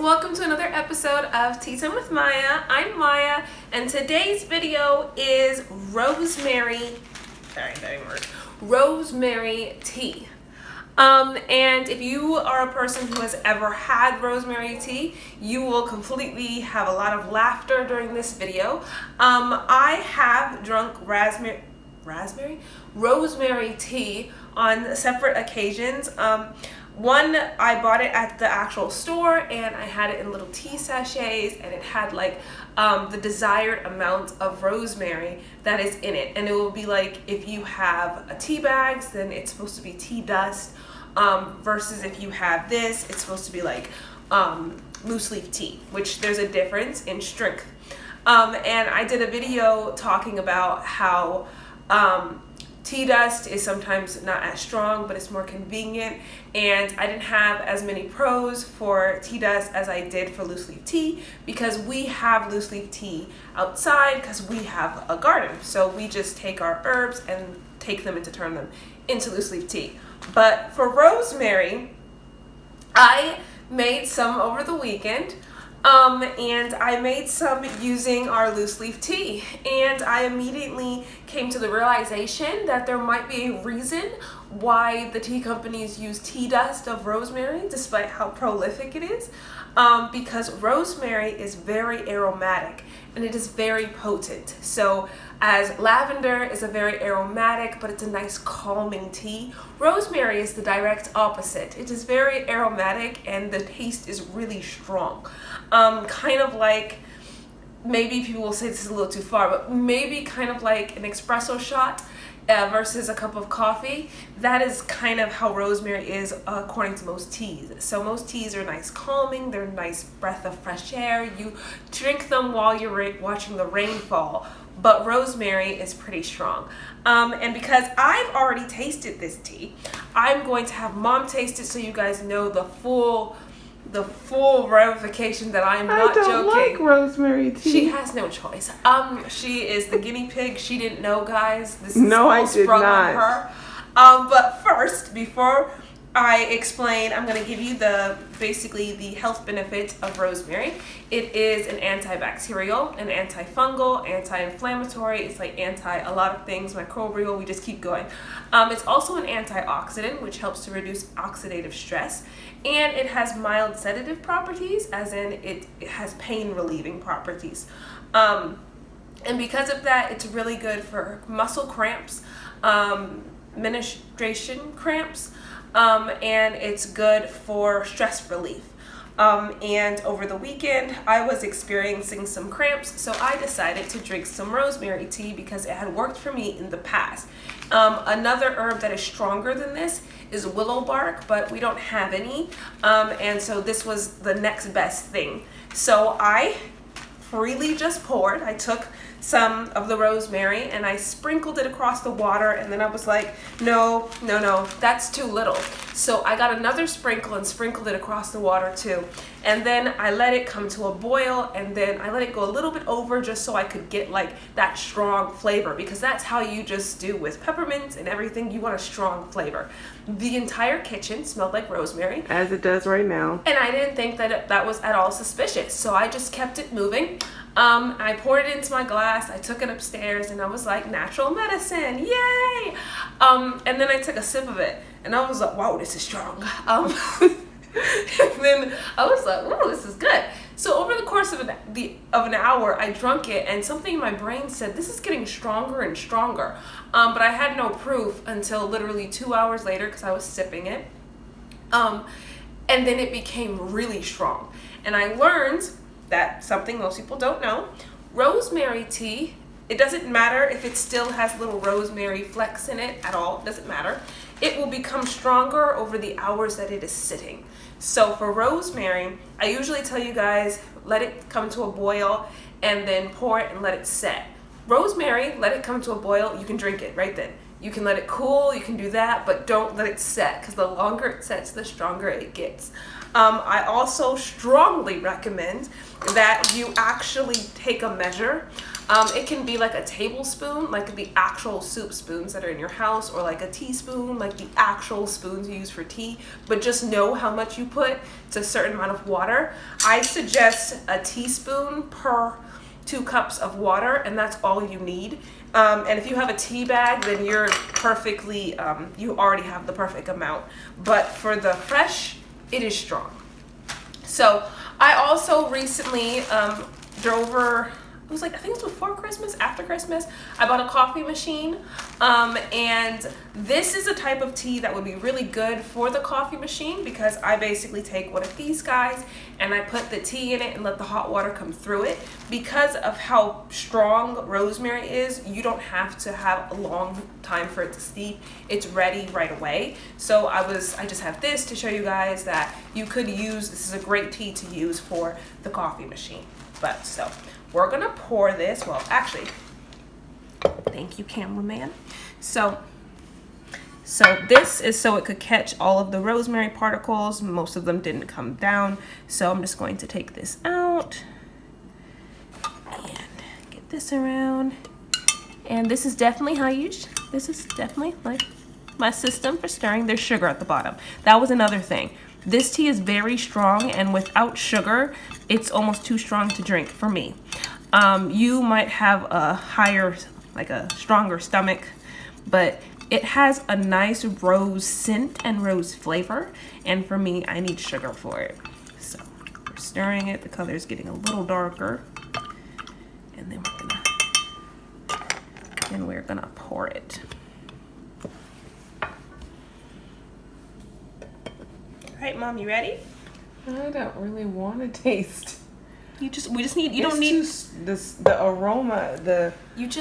welcome to another episode of Tea Time with Maya. I'm Maya, and today's video is rosemary tea. And if you are a person who has ever had rosemary tea, you will completely have a lot of laughter during this video. I have drunk rosemary tea on separate occasions. One, I bought it at the actual store and I had it in little tea sachets, and it had like the desired amount of rosemary that is in it. And it will be like, if you have a tea bags, then it's supposed to be tea dust, versus if you have this, it's supposed to be like loose leaf tea, which there's a difference in strength. And I did a video talking about how tea dust is sometimes not as strong, but it's more convenient, and I didn't have as many pros for tea dust as I did for loose leaf tea, because we have loose leaf tea outside because we have a garden. So we just take our herbs and take them and turn them into loose leaf tea. But for rosemary, I made some over the weekend. And I made some using our loose leaf tea, and I immediately came to the realization that there might be a reason why the tea companies use tea dust of rosemary despite how prolific it is, because rosemary is very aromatic and it is very potent. So as lavender is a very aromatic, but it's a nice calming tea, rosemary is the direct opposite. It is very aromatic and the taste is really strong. Kind of like, maybe people will say this is a little too far, but maybe kind of like an espresso shot versus a cup of coffee. That is kind of how rosemary is according to most teas. So most teas are nice calming, they're a nice breath of fresh air. You drink them while you're watching the rain fall, but rosemary is pretty strong. And because I've already tasted this tea, I'm going to have Mom taste it so you guys know the full ramification that I'm not joking. I don't like rosemary tea. She has no choice. She is the guinea pig. She didn't know, guys. This is no, all I did sprung not. on her. But first, before I explain, I'm going to give you basically the health benefits of rosemary. It is an antibacterial, an antifungal, anti-inflammatory. It's like anti a lot of things, microbial. We just keep going. It's also an antioxidant, which helps to reduce oxidative stress. And it has mild sedative properties, as in it has pain relieving properties. And because of that, it's really good for muscle cramps, menstruation cramps, and it's good for stress relief. And over the weekend, I was experiencing some cramps, so I decided to drink some rosemary tea because it had worked for me in the past. Another herb that is stronger than this is willow bark, but we don't have any, and so this was the next best thing. So I freely just poured. I took some of the rosemary and I sprinkled it across the water, and then I was like, no, that's too little. So I got another sprinkle and sprinkled it across the water too. And then I let it come to a boil, and then I let it go a little bit over just so I could get like that strong flavor, because that's how you just do with peppermint and everything. You want a strong flavor. The entire kitchen smelled like rosemary. As it does right now. And I didn't think that that was at all suspicious. So I just kept it moving. I poured it into my glass. I took it upstairs and I was like, natural medicine, yay! And then I took a sip of it and I was like, wow, this is strong. And then I was like, oh, this is good. So over the course of an hour, I drunk it, and something in my brain said, this is getting stronger and stronger. But I had no proof until literally 2 hours later, because I was sipping it. And then it became really strong. And I learned that something most people don't know, rosemary tea, it doesn't matter if it still has little rosemary flecks in it at all, it doesn't matter. It will become stronger over the hours that it is sitting. So for rosemary, I usually tell you guys, let it come to a boil and then pour it and let it set. Rosemary, let it come to a boil, you can drink it right then. You can let it cool, you can do that, but don't let it set, because the longer it sets, the stronger it gets. I also strongly recommend that you actually take a measure. It can be like a tablespoon, like the actual soup spoons that are in your house, or like a teaspoon, like the actual spoons you use for tea, but just know how much you put. It's a certain amount of water. I suggest a teaspoon per 2 cups of water, and that's all you need. And if you have a tea bag, then you're perfectly, you already have the perfect amount. But for the fresh, it is strong. So I also recently drove over, it was like, I think it was before Christmas, after Christmas, I bought a coffee machine. And this is a type of tea that would be really good for the coffee machine, because I basically take one of these guys and I put the tea in it and let the hot water come through it. Because of how strong rosemary is, you don't have to have a long time for it to steep. It's ready right away. So I just have this to show you guys that you could use, this is a great tea to use for the coffee machine. But so we're gonna pour this, well, actually, thank you, cameraman. So this is so it could catch all of the rosemary particles. Most of them didn't come down. So I'm just going to take this out and get this around. And this is definitely how you, this is definitely like my system for stirring. There's sugar at the bottom. That was another thing. This tea is very strong, and without sugar, it's almost too strong to drink for me. You might have a higher, like a stronger stomach, but it has a nice rose scent and rose flavor, and for me, I need sugar for it. So we're stirring it. The color is getting a little darker, and then we're gonna pour it. All right, Mom, you ready? I don't really want to taste. We just need. You It's don't need. the aroma. The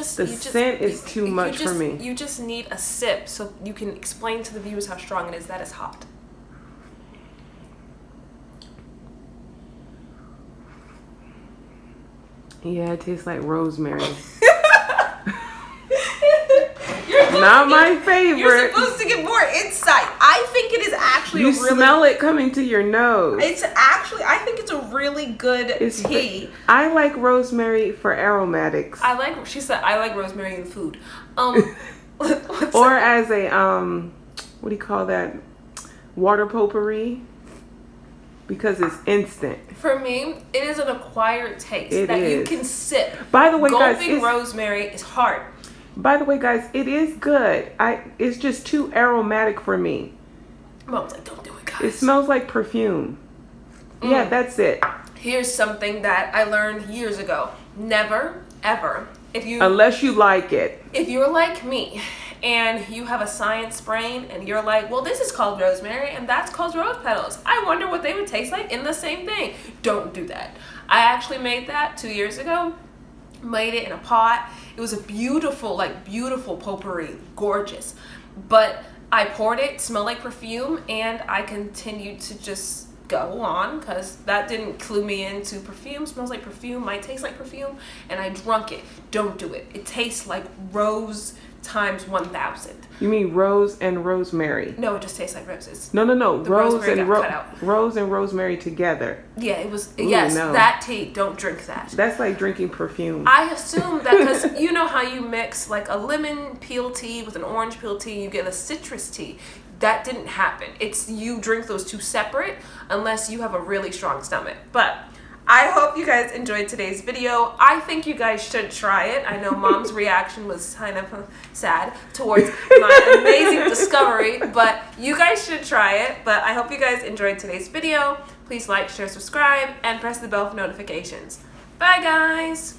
scent is too much for me. You just need a sip so you can explain to the viewers how strong it is. That is hot. Yeah, it tastes like rosemary. Not my favorite. You're supposed to get more insight. I think it is actually you a really... smell it coming to your nose. It's actually, I think it's a really good tea. I like rosemary for aromatics. She said, I like rosemary in food. Or as a, what do you call that? Water potpourri. Because it's instant. For me, it is an acquired taste you can sip. By the way, Gulping rosemary is hard. By the way, guys, it is good. It's just too aromatic for me. Mom's like, don't do it, guys. It smells like perfume. Yeah, that's it. Here's something that I learned years ago. Never, ever, unless you like it. If you're like me and you have a science brain and you're like, well, this is called rosemary and that's called rose petals, I wonder what they would taste like in the same thing. Don't do that. I actually made that 2 years ago. Made it in a pot. It was a beautiful, beautiful potpourri, gorgeous. But I poured it, smelled like perfume, and I continued to just go on because that didn't clue me into perfume. Smells like perfume, might taste like perfume, and I drunk it. Don't do it. It tastes like rose times 1,000. You mean rose and rosemary? No, it just tastes like roses. No. The Rose and rosemary together. Yeah, it was. Ooh, yes, no. That tea. Don't drink that. That's like drinking perfume. I assume that because you know how you mix like a lemon peel tea with an orange peel tea, you get a citrus tea. That didn't happen. It's you drink those two separate unless you have a really strong stomach. But I hope you guys enjoyed today's video. I think you guys should try it. I know Mom's reaction was kind of sad towards my amazing discovery, but you guys should try it. But I hope you guys enjoyed today's video. Please like, share, subscribe, and press the bell for notifications. Bye, guys.